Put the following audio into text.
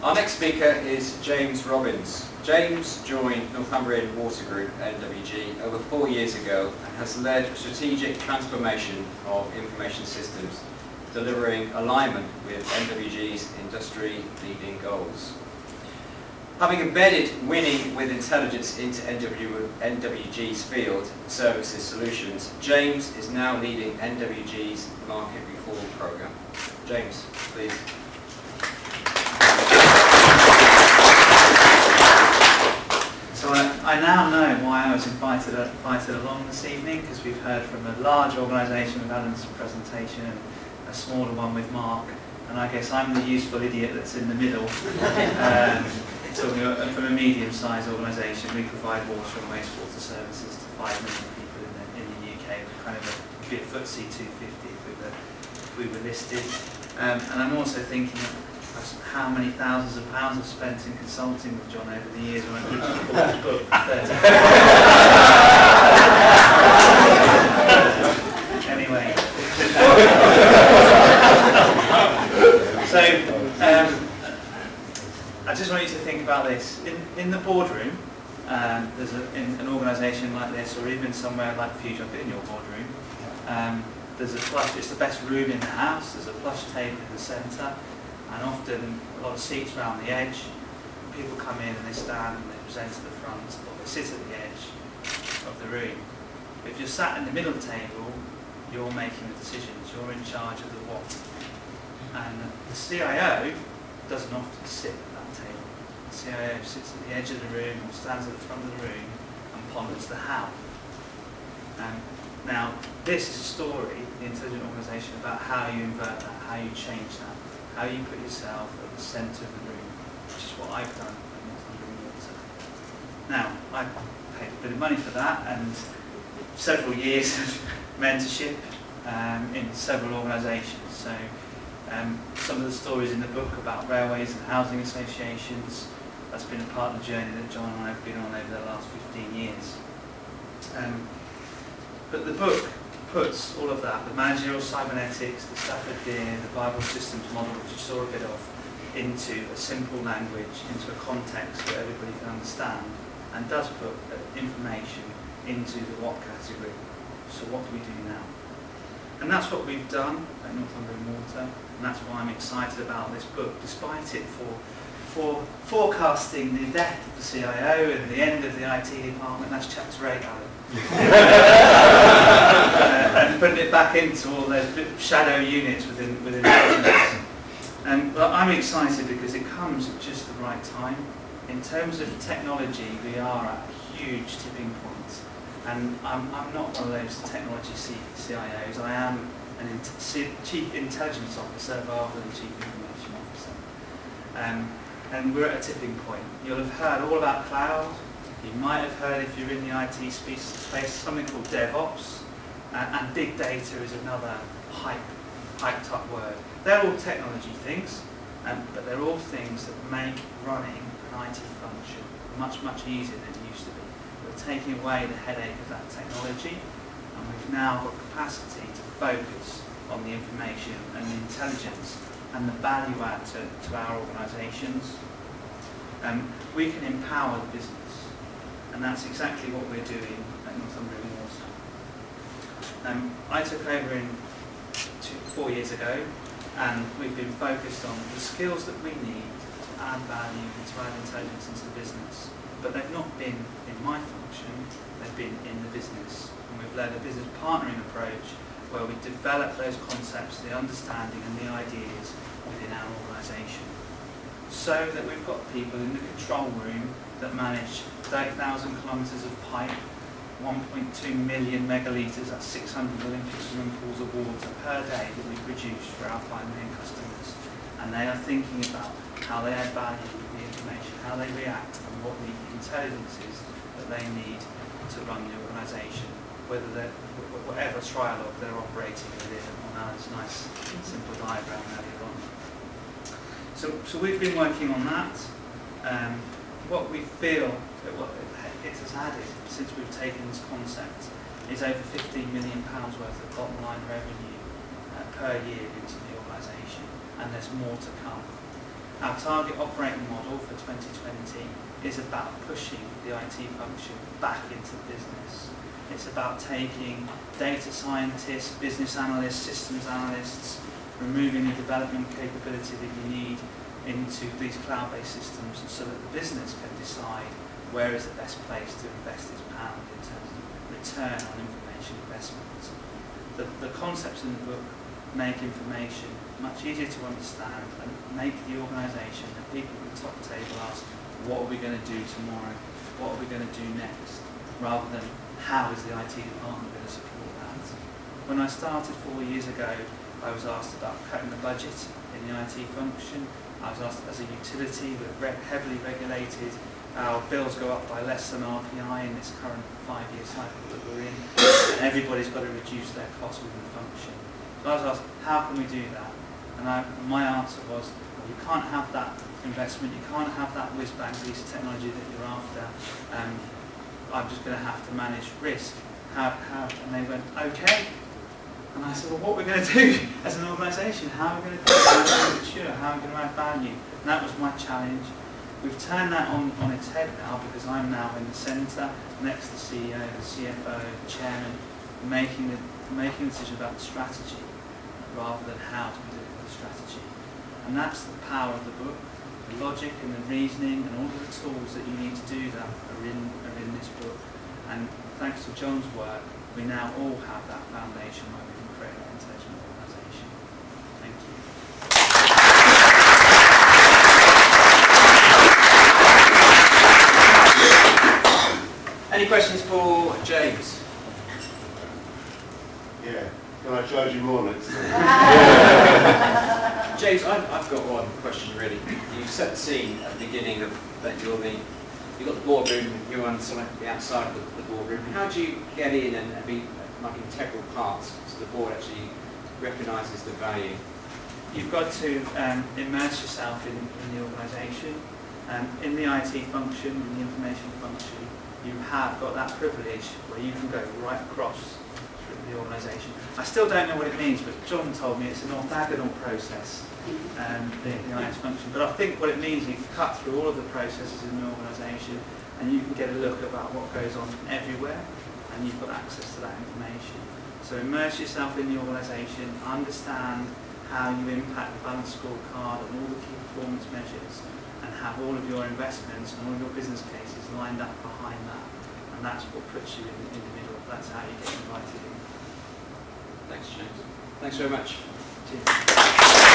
Our next speaker is James Robbins. James joined Northumbrian Water Group, NWG, over 4 years ago and has led strategic transformation of information systems, delivering alignment with NWG's industry-leading goals. Having embedded winning with intelligence into NWG's field services solutions, James is now leading NWG's market reform program. James, please. So I now know why I was invited along this evening, because we've heard from a large organisation with Alan's presentation and a smaller one with Mark, and I guess I'm the useful idiot that's in the middle. Talking from a medium-sized organisation, we provide water and wastewater services to 5 million people in the UK. We're kind of be a FTSE 250 if we were listed. And I'm also thinking of how many thousands of pounds I've spent in consulting with John over the years when I originally bought the book. Anyway. I just want you to think about this. In the boardroom, there's in an organisation like this, or even somewhere like Fusion, I've been in your boardroom, there's a plush, it's the best room in the house, there's a plush table in the centre, and often a lot of seats around the edge. People come in and they stand and they present to the front, or they sit at the edge of the room. If you're sat in the middle of the table, you're making the decisions, you're in charge of the what. And the CIO doesn't often sit at that table. The CIO sits at the edge of the room or stands at the front of the room and ponders the how. Now, this is a story, the intelligent organisation, about how you invert that, how you change that, how you put yourself at the centre of the room, which is what I've done at Northumbrian Water. Now, I paid a bit of money for that and several years of mentorship in several organisations. So some of the stories in the book about railways and housing associations, that's been a part of the journey that John and I have been on over the last 15 years. But the book puts all of that, the managerial cybernetics, the Stafford Deer, the viable systems model, which you saw a bit of, into a simple language, into a context that everybody can understand, and does put information into the what category. So what do we do now? And that's what we've done at Northumbrian Water, and that's why I'm excited about this book, despite it for forecasting the death of the CIO and the end of the IT department. That's chapter 8, Alan. And putting it back into all those shadow units within business. But I'm excited because it comes at just the right time. In terms of technology, we are at a huge tipping point. And I'm not one of those technology CIOs. I am a chief intelligence officer rather than chief information officer. And we're at a tipping point. You'll have heard all about cloud. You might have heard, if you're in the IT space, something called DevOps. And big data is another hyped up word. They're all technology things, but they're all things that make running an IT function much, much easier than it used to be. We're taking away the headache of that technology, and we've now got capacity to focus on the information and the intelligence and the value add to our organisations. We can empower the business, and that's exactly what we're doing at Northumbrian Water. I took over 4 years ago, and we've been focused on the skills that we need to add value and to add intelligence into the business. But they've not been in my function, they've been in the business. And we've led a business partnering approach where we develop those concepts, the understanding and the ideas within our organisation. So that we've got people in the control room that manage 30,000 kilometres of pipe, 1.2 million megalitres, that's 600 Olympic swimming pools of water per day that we produce for our 5 million customers. And they are thinking about how they add value with the information, how they react, and what the intelligence is that they need to run the organisation, whatever trialogue they're operating within, on Alan's nice simple diagram earlier on. So we've been working on that. What we feel that what it has added since we've taken this concept is over £15 million worth of bottom line revenue per year into the organisation, and there's more to come. Our target operating model for 2020 is about pushing the IT function back into the business. It's about taking data scientists, business analysts, systems analysts, removing the development capability that you need into these cloud-based systems so that the business can decide where is the best place to invest its pound in terms of return on information investments. The concepts in the book make information much easier to understand and make the organisation, the people at the top table ask, what are we going to do tomorrow? What are we going to do next? Rather than how is the IT department going to support that? When I started 4 years ago, I was asked about cutting the budget in the IT function. I was asked, as a utility, we're heavily regulated, our bills go up by less than RPI in this current 5-year cycle that we're in, and everybody's got to reduce their costs within the function. So I was asked, how can we do that? And my answer was, well, you can't have that investment, you can't have that whiz-bang piece of technology that you're after. I'm just going to have to manage risk. How? And they went, okay. And I said, well, what are we going to do as an organisation? How are we going to do it? How are we going to mature? How are we going to add value? And that was my challenge. We've turned that on its head now, because I'm now in the centre, next to the CEO, the CFO, the chairman, making the decision about the strategy rather than how to deliver the strategy. And that's the power of the book. The logic and the reasoning and all of the tools that you need to do that are in this book. And thanks to John's work, we now all have that foundation where we can create an intelligent organisation. Thank you. Any questions for James? Yeah. Can I charge you more next time? James, I've got one question really. You set the scene at the beginning of that you've got the boardroom, you're on the outside of the boardroom. How do you get in and be like integral parts so the board actually recognises the value? You've got to immerse yourself in the organisation. In the IT function, in the information function, you have got that privilege where you can go right across through the organisation. I still don't know what it means, but John told me it's an orthogonal process, the IT function. But I think what it means is you can cut through all of the processes in the organisation and you can get a look about what goes on everywhere, and you've got access to that information. So immerse yourself in the organisation, understand how you impact the balanced scorecard and all the key performance measures, and have all of your investments and all of your business cases lined up behind that. And that's what puts you in the middle. That's how you get invited in. Thanks, James. Thanks very much. Cheers.